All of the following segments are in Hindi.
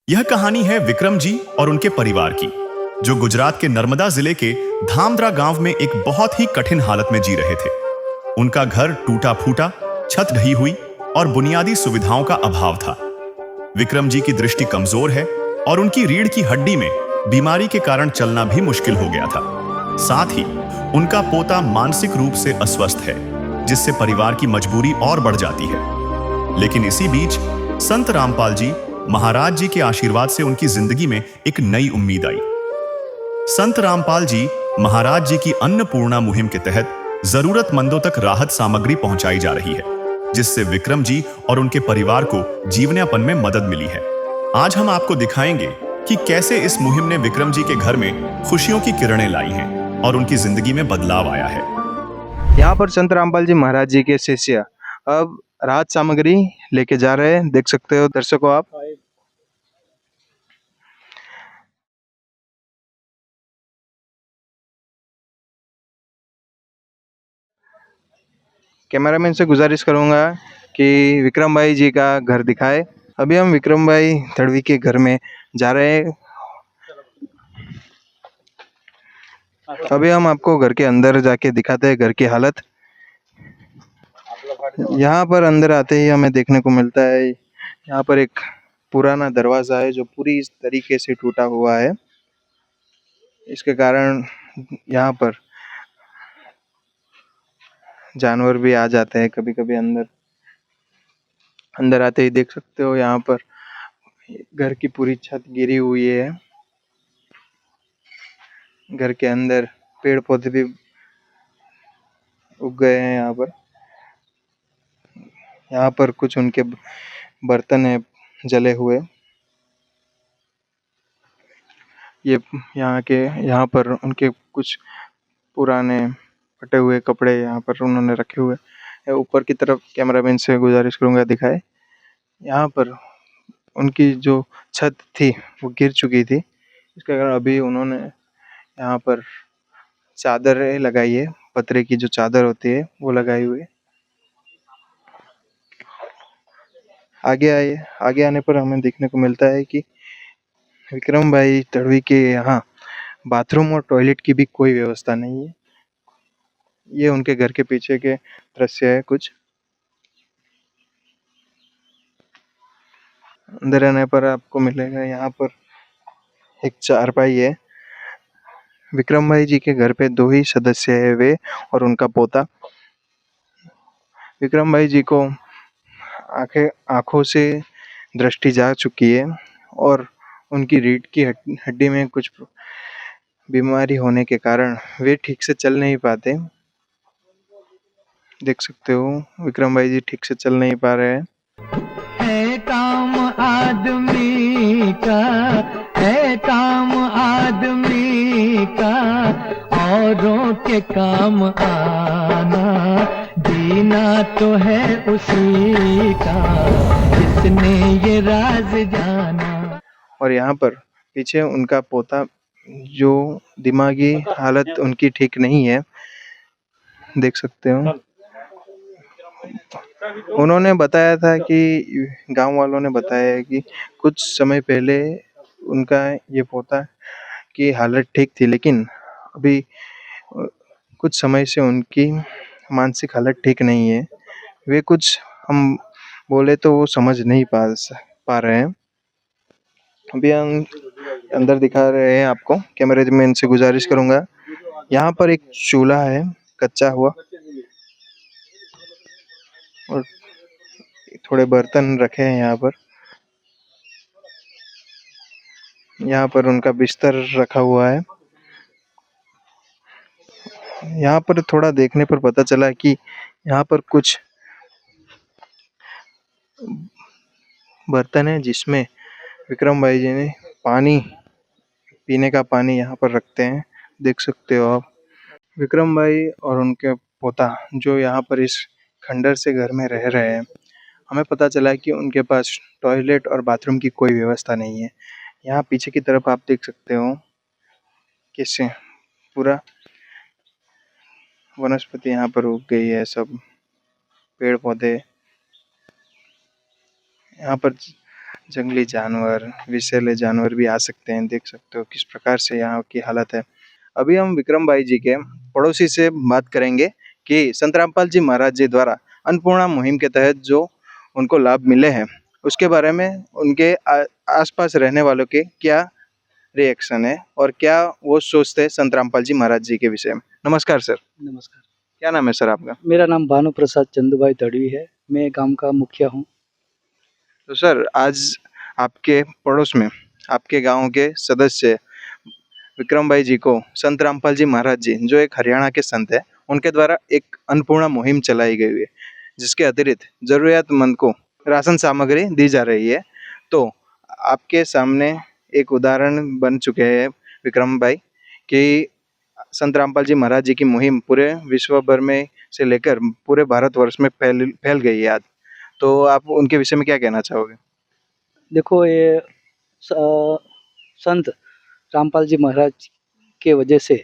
यह कहानी है विक्रम जी और उनके परिवार की, जो गुजरात के नर्मदा जिले के धामद्रा गांव में एक बहुत ही कठिन हालत में जी रहे थे। उनका घर टूटा फूटा, छत ढही हुई और बुनियादी सुविधाओं का अभाव था। विक्रम जी की दृष्टि कमजोर है और उनकी रीढ़ की हड्डी में बीमारी के कारण चलना भी मुश्किल हो गया था। साथ ही उनका पोता मानसिक रूप से अस्वस्थ है, जिससे परिवार की मजबूरी और बढ़ जाती है। लेकिन इसी बीच संत रामपाल जी महाराज जी के आशीर्वाद से उनकी जिंदगी में एक नई उम्मीद आई। संत रामपाल जी महाराज जी की अन्नपूर्णा मुहिम के तहत जरूरतमंदों तक राहत सामग्री पहुंचाई जा रही है, जिससे विक्रम जी और उनके परिवार को जीवनयापन में मदद मिली है। आज हम आपको दिखाएंगे कि कैसे इस मुहिम ने विक्रम जी के घर में खुशियों की किरणें लाई हैं और उनकी जिंदगी में बदलाव आया है। यहाँ पर संत रामपाल जी महाराज जी के शिष्य अब राहत सामग्री लेके जा रहे हैं। देख सकते हो दर्शकों आप। कैमरामैन से गुजारिश करूंगा कि विक्रम भाई जी का घर दिखाए। अभी हम विक्रम भाई तड़वी के घर में जा रहे हैं। अभी हम आपको घर के अंदर जाके दिखाते हैं घर की हालत। यहाँ पर अंदर आते ही हमें देखने को मिलता है, यहाँ पर एक पुराना दरवाजा है जो पूरी इस तरीके से टूटा हुआ है। इसके कारण यहाँ पर जानवर भी आ जाते हैं कभी कभी अंदर। अंदर आते ही देख सकते हो यहाँ पर घर की पूरी छत गिरी हुई है। घर के अंदर पेड़ पौधे भी उग गए हैं। यहाँ पर कुछ उनके बर्तन है जले हुए। ये यहाँ पर उनके कुछ पुराने फटे हुए कपड़े यहाँ पर उन्होंने रखे हुए है। ऊपर की तरफ कैमरामैन से गुजारिश करूंगा दिखाए। यहाँ पर उनकी जो छत थी वो गिर चुकी थी। इसके कारण अभी उन्होंने यहाँ पर चादर लगाई है, पतरे की जो चादर होती है वो लगाई हुई है। आगे आने पर हमें देखने को मिलता है कि विक्रम भाई तड़वी के यहाँ बाथरूम और टॉयलेट की भी कोई व्यवस्था नहीं है। ये उनके घर के पीछे के दृश्य है कुछ। अंदर आने पर आपको मिलेगा यहाँ पर एक चारपाई है। विक्रम भाई जी के घर पे दो ही सदस्य है, वे और उनका पोता। विक्रम भाई जी को आंखों से दृष्टि जा चुकी है और उनकी रीढ़ की हड्डी में कुछ बीमारी होने के कारण वे ठीक से चल नहीं पाते। देख सकते हो विक्रम भाई जी ठीक से चल नहीं पा रहे हैं। है काम आदमी का, है काम आदमी का, औरों के काम आना, जीना तो है उसी का, जिसने ये राज जाना। और यहाँ पर पीछे उनका पोता, जो दिमागी हालत उनकी ठीक नहीं है, देख सकते हो। उन्होंने बताया था कि गांव वालों ने बताया है कि कुछ समय पहले उनका ये पोता की हालत ठीक थी, लेकिन अभी कुछ समय से उनकी मानसिक हालत ठीक नहीं है। वे कुछ हम बोले तो वो समझ नहीं पा रहे हैं। अभी हम अंदर दिखा रहे हैं आपको। कैमरामैन से गुजारिश करूंगा। यहाँ पर एक चूल्हा है कच्चा हुआ और थोड़े बर्तन रखे हैं यहाँ पर उनका बिस्तर रखा हुआ है। यहाँ पर थोड़ा देखने पर पता चला कि यहाँ पर कुछ बर्तन है जिसमें विक्रम भाई जी ने पानी, पीने का पानी यहाँ पर रखते हैं। देख सकते हो आप। विक्रम भाई और उनके पोता जो यहाँ पर इस खंडर से घर में रह रहे हैं, हमें पता चला कि उनके पास टॉयलेट और बाथरूम की कोई व्यवस्था नहीं है। यहाँ पीछे की तरफ आप देख सकते हो कैसे पूरा वनस्पति यहाँ पर उग गई है, सब पेड़ पौधे। यहाँ पर जंगली जानवर, विषैले जानवर भी आ सकते हैं। देख सकते हो किस प्रकार से यहाँ की हालत है। अभी हम विक्रम भाई जी के पड़ोसी से बात करेंगे कि संत रामपाल जी महाराज जी द्वारा अन्नपूर्णा मुहिम के तहत जो उनको लाभ मिले हैं, उसके बारे में उनके आसपास रहने वालों के क्या रिएक्शन है और क्या वो सोचते हैं संत रामपाल जी महाराज जी के विषय में। नमस्कार सर। नमस्कार। क्या नाम है सर आपका? मेरा नाम भानु प्रसाद चंदूभाई तड़वी है। मैं गांव का मुखिया हूँ। तो सर आज आपके पड़ोस में आपके गांव के सदस्य विक्रम भाई जी को संत रामपाल जी महाराज जी जो एक हरियाणा के संत है, उनके द्वारा एक अन्नपूर्णा मुहिम चलाई गई है, जिसके अतिरिक्त जरूरतमंद को राशन सामग्री दी जा रही है। तो आपके सामने एक उदाहरण बन चुके हैं विक्रम भाई कि संत रामपाल जी महाराज जी की मुहिम पूरे विश्व भर में से लेकर पूरे भारतवर्ष में फैल गई है आज। तो आप उनके विषय में क्या कहना चाहोगे? देखो, ये संत रामपाल जी महाराज के वजह से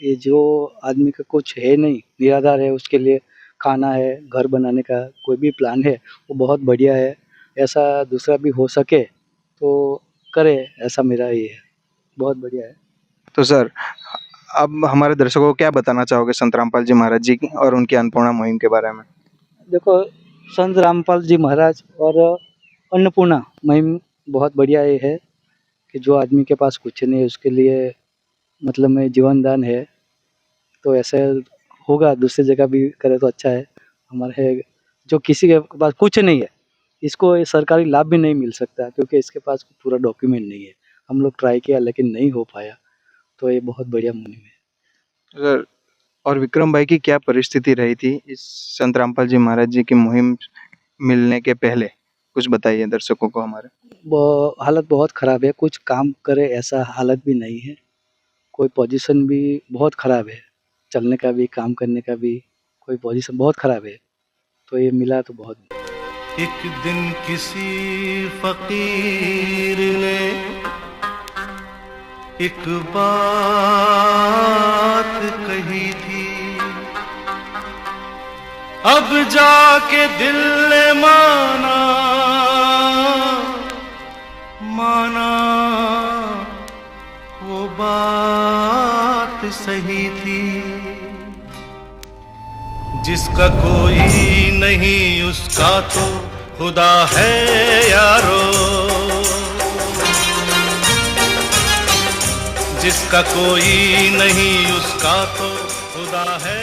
ये जो आदमी का कुछ है नहीं, निराधार है, उसके लिए खाना है, घर बनाने का कोई भी प्लान है, वो बहुत बढ़िया है। ऐसा दूसरा भी हो सके तो करे, ऐसा मेरा ये है। बहुत बढ़िया है। तो सर अब हमारे दर्शकों को क्या बताना चाहोगे संत रामपाल जी महाराज जी की और उनकी अन्नपूर्णा मुहिम के बारे में? देखो, संत रामपाल जी महाराज और अन्नपूर्णा मुहिम बहुत बढ़िया ये है कि जो आदमी के पास कुछ नहीं है उसके लिए मतलब में जीवन दान है। तो ऐसे होगा, दूसरी जगह भी करे तो अच्छा है। हमारे जो किसी के पास कुछ नहीं है, इसको ये सरकारी लाभ भी नहीं मिल सकता क्योंकि इसके पास पूरा डॉक्यूमेंट नहीं है। हम लोग ट्राई किया लेकिन नहीं हो पाया। तो ये बहुत बढ़िया मुहिम है। सर और विक्रम भाई की क्या परिस्थिति रही थी इस संत रामपाल जी महाराज जी की मुहिम मिलने के पहले? कुछ बताइए दर्शकों को हमारे। हालत बहुत ख़राब है। कुछ काम करे ऐसा हालत भी नहीं है। कोई पोजीशन भी बहुत ख़राब है, चलने का भी, काम करने का भी कोई पोजीशन बहुत ख़राब है। तो ये मिला तो बहुत। एक दिन किसी फकीर ने एक बात कही थी, अब जाके दिल ने माना वो बात सही थी। जिसका कोई नहीं उसका तो खुदा है यारो, जिसका कोई नहीं उसका तो खुदा है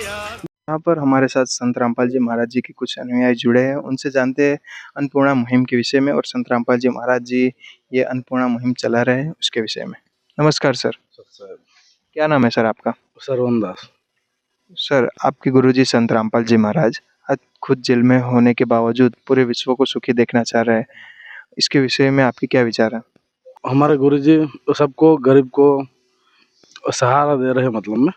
यारो। यहाँ पर हमारे साथ संत रामपाल जी महाराज जी के कुछ अनुयायी जुड़े हैं, उनसे जानते हैं अन्नपूर्णा मुहिम के विषय में और संत रामपाल जी महाराज जी ये अन्नपूर्णा मुहिम चला रहे हैं उसके विषय में। नमस्कार सर। क्या नाम है सर आपका? सरवन दास। सर आपके गुरुजी संत रामपाल जी महाराज आज खुद जेल में होने के बावजूद पूरे विश्व को सुखी देखना चाह रहे हैं, इसके विषय में आपके क्या विचार है? हमारे गुरुजी सबको, गरीब को सहारा दे रहे हैं। मतलब में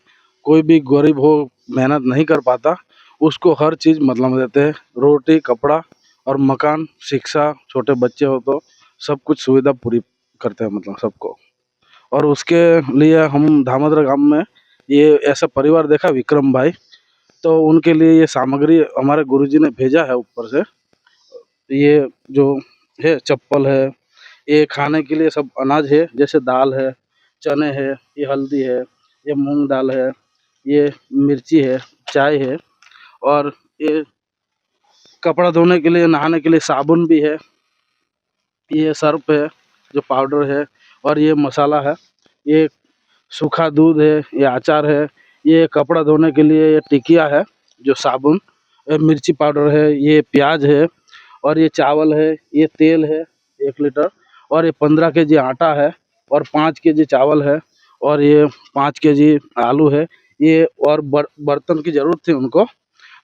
कोई भी गरीब हो, मेहनत नहीं कर पाता, उसको हर चीज़ मतलब में देते हैं। रोटी, कपड़ा और मकान, शिक्षा, छोटे बच्चे हो तो सब कुछ सुविधा पूरी करते हैं मतलब सबको। और उसके लिए हम धामद्रा गांव में ये ऐसा परिवार देखा विक्रम भाई, तो उनके लिए ये सामग्री हमारे गुरुजी ने भेजा है ऊपर से। ये जो है चप्पल है, ये खाने के लिए सब अनाज है, जैसे दाल है, चने है, ये हल्दी है, ये मूंग दाल है, ये मिर्ची है, चाय है, और ये कपड़ा धोने के लिए, नहाने के लिए साबुन भी है, ये सर्फ है जो पाउडर है, और ये मसाला है, ये सूखा दूध है, ये अचार है, ये कपड़ा धोने के लिए ये टिकिया है जो साबुन, मिर्ची पाउडर है, ये प्याज है, और ये चावल है, ये तेल है 1 लीटर, और ये 15 केजी आटा है, और 5 केजी चावल है, और ये 5 केजी आलू है। ये और बर्तन की ज़रूरत थी उनको,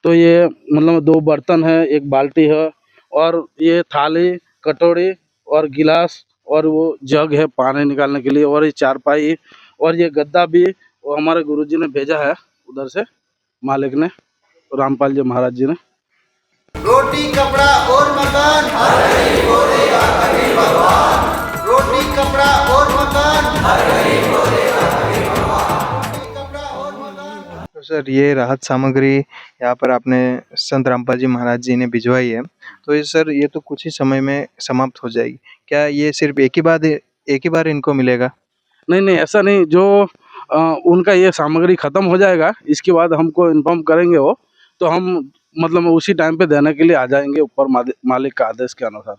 तो ये मतलब 2 बर्तन है, 1 बाल्टी है, और ये थाली, कटोरी और गिलास, और वो जग है पानी निकालने के लिए, और ये चारपाई, और ये गद्दा भी वो हमारे गुरुजी ने भेजा है उधर से, मालिक ने, रामपाल जी महाराज जी ने। रोटी कपड़ा और मकान, हर गरीब को देगा हरि भगवान। रोटी कपड़ा और मकान, हर गरीब को देगा हरि भगवान। रोटी कपड़ा और मकान। तो सर ये राहत सामग्री यहाँ पर आपने संत रामपाल जी महाराज जी ने भिजवाई है, तो ये सर ये तो कुछ ही समय में समाप्त हो जाएगी। क्या ये सिर्फ एक ही बार इनको मिलेगा? नहीं नहीं, ऐसा नहीं। जो उनका ये सामग्री ख़त्म हो जाएगा, इसके बाद हमको इन्फॉर्म करेंगे वो, तो हम मतलब उसी टाइम पे देने के लिए आ जाएंगे ऊपर मालिक का आदेश के अनुसार।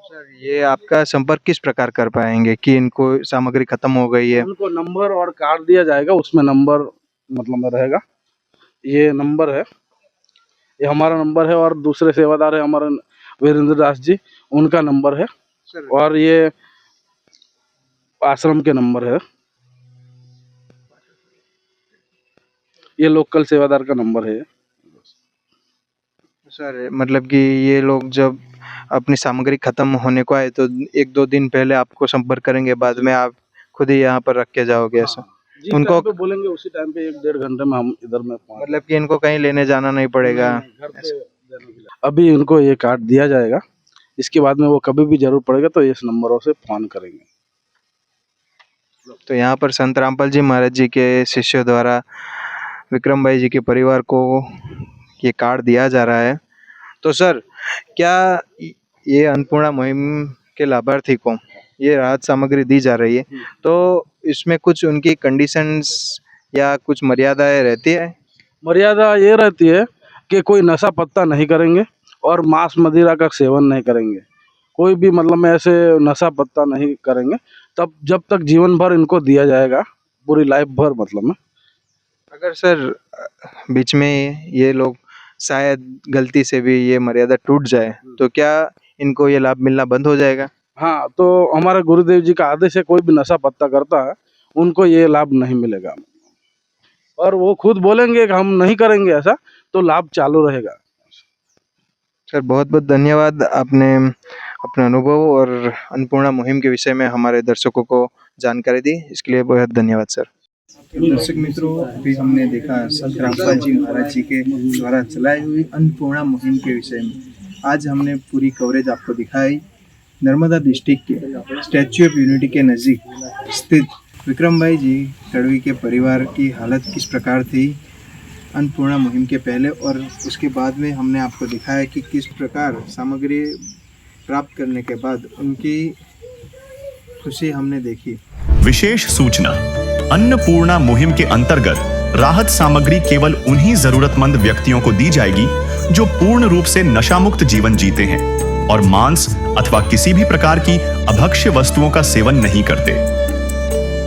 सर ये आपका संपर्क किस प्रकार कर पाएंगे कि इनको सामग्री खत्म हो गई है? उनको नंबर और कार्ड दिया जाएगा, उसमें नंबर मतलब में रहेगा। ये नंबर है, ये हमारा नंबर है, और दूसरे सेवादार है हमारे वीरेंद्र दास जी, उनका नंबर है, और ये आश्रम के नंबर है, ये लोकल सेवादार का नंबर है। सर मतलब कि ये लोग जब अपनी सामग्री खत्म होने को आए तो 1-2 दिन पहले आपको संपर्क करेंगे, बाद में आप खुद ही यहाँ पर रख के जाओगे ऐसा? जी, उनको पे बोलेंगे उसी टाइम पे 1-1.5 घंटे में हम इधर में पहुंच। मतलब कि इनको कहीं लेने जाना नहीं पड़ेगा? घर पे देने के लिए अभी इनको ये कार्ड दिया जाएगा, इसके बाद में वो कभी भी जरूर पड़ेगा तो इस नंबरों से फोन करेंगे। तो यहाँ पर संत रामपाल जी महाराज जी के शिष्यों द्वारा विक्रम भाई जी के परिवार को ये कार्ड दिया जा रहा है। तो सर क्या ये अन्नपूर्णा मुहिम के लाभार्थी को ये राहत सामग्री दी जा रही है, तो इसमें कुछ उनकी कंडीशंस या कुछ मर्यादाएं रहती है? मर्यादा ये रहती है कि कोई नशा पत्ता नहीं करेंगे और मांस मदिरा का सेवन नहीं करेंगे, कोई भी मतलब में ऐसे नशा पत्ता नहीं करेंगे, तब जब तक जीवन भर इनको दिया जाएगा, पूरी लाइफ भर मतलब में। अगर सर बीच में ये लोग शायद गलती से भी ये मर्यादा टूट जाए तो क्या इनको ये लाभ मिलना बंद हो जाएगा? हाँ, तो हमारे गुरुदेव जी का आदेश है, कोई भी नशा पत्ता करता है उनको ये लाभ नहीं मिलेगा, और वो खुद बोलेंगे कि हम नहीं करेंगे ऐसा, तो लाभ चालू रहेगा। सर बहुत बहुत धन्यवाद, आपने अपना अनुभव और अन्नपूर्णा मुहिम के विषय में हमारे दर्शकों को जानकारी दी, इसके लिए बहुत धन्यवाद सर। दर्शक मित्रों, अभी हमने देखा संत रामपाल जी महाराज जी के द्वारा चलाई हुई अन्नपूर्णा मुहिम के विषय में। आज हमने पूरी कवरेज आपको दिखाई। नर्मदा डिस्ट्रिक्ट के स्टैच्यू ऑफ यूनिटी के नज़दीक स्थित विक्रम भाई जी तड़वी के परिवार की हालत किस प्रकार थी अन्नपूर्णा मुहिम के पहले, और उसके बाद में हमने आपको दिखाया कि किस प्रकार सामग्री प्राप्त करने के बाद उनकी खुशी हमने देखी। विशेष सूचना, अन्नपूर्णा मुहिम के अंतर्गत राहत सामग्री केवल उन्हीं जरूरतमंद व्यक्तियों को दी जाएगी जो पूर्ण रूप से नशामुक्त जीवन जीते हैं और मांस अथवा किसी भी प्रकार की अभक्ष्य वस्तुओं का सेवन नहीं करते।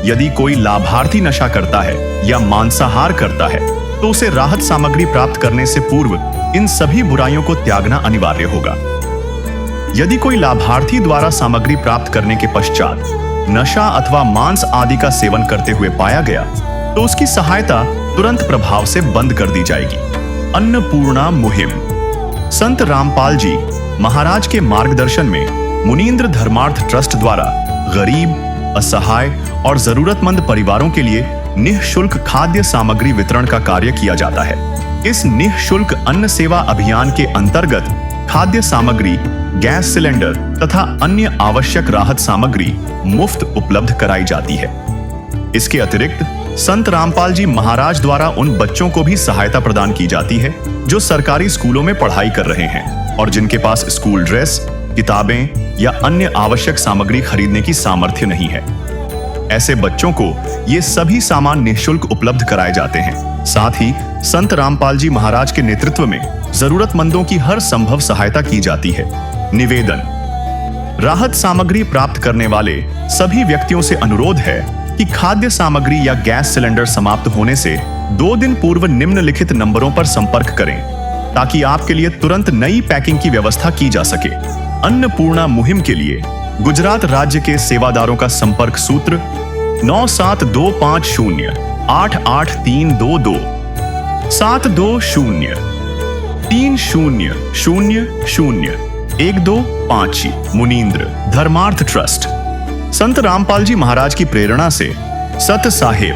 यदि कोई लाभार्थी नशा करता है या मांसाहार करता है तो उसे राहत सामग्री प्राप्त करने से पूर्व इन सभी बुराइयों को त्यागना अनिवार्य होगा। यदि कोई लाभार्थी द्वारा सामग्री प्राप्त करने के पश्चात नशा अथवा मांस आदि का सेवन करते हुए पाया गया तो उसकी सहायता तुरंत प्रभाव से बंद कर दी जाएगी। अन्नपूर्णा मुहिम संत रामपाल जी महाराज के मार्गदर्शन में मुनींद्र धर्मार्थ ट्रस्ट द्वारा गरीब, असहाय और जरूरतमंद परिवारों के लिए निःशुल्क खाद्य सामग्री वितरण का कार्य किया जाता है। इस निःशुल्क अन्न सेवा अभियान के अंतर्गत खाद्य सामग्री, गैस सिलेंडर तथा अन्य आवश्यक राहत सामग्री मुफ्त उपलब्ध कराई जाती है। इसके अतिरिक्त संत रामपाल जी महाराज द्वारा उन बच्चों को भी सहायता प्रदान की जाती है जो सरकारी स्कूलों में पढ़ाई कर रहे हैं और जिनके पास स्कूल ड्रेस, किताबें या अन्य आवश्यक सामग्री खरीदने की सामर्थ्य नहीं है। ऐसे बच्चों को ये सभी सामान निःशुल्क उपलब्ध कराए जाते हैं। साथ ही संत रामपाल जी महाराज के नेतृत्व में जरूरतमंदों की हर संभव सहायता की जाती है। निवेदन, राहत सामग्री प्राप्त करने वाले सभी व्यक्तियों से अनुरोध है कि खाद्य सामग्री या गैस सिलेंडर समाप्त होने से 2 दिन पूर्व निम्नलिखित नंबरों पर संपर्क करें ताकि आपके लिए तुरंत नई पैकिंग की व्यवस्था की जा सके। अन्नपूर्णा मुहिम के लिए गुजरात राज्य के सेवादारों का संपर्क सूत्र 9725088322 720300125 मुनींद्र धर्मार्थ ट्रस्ट। संत रामपाल जी महाराज की प्रेरणा से सत साहेब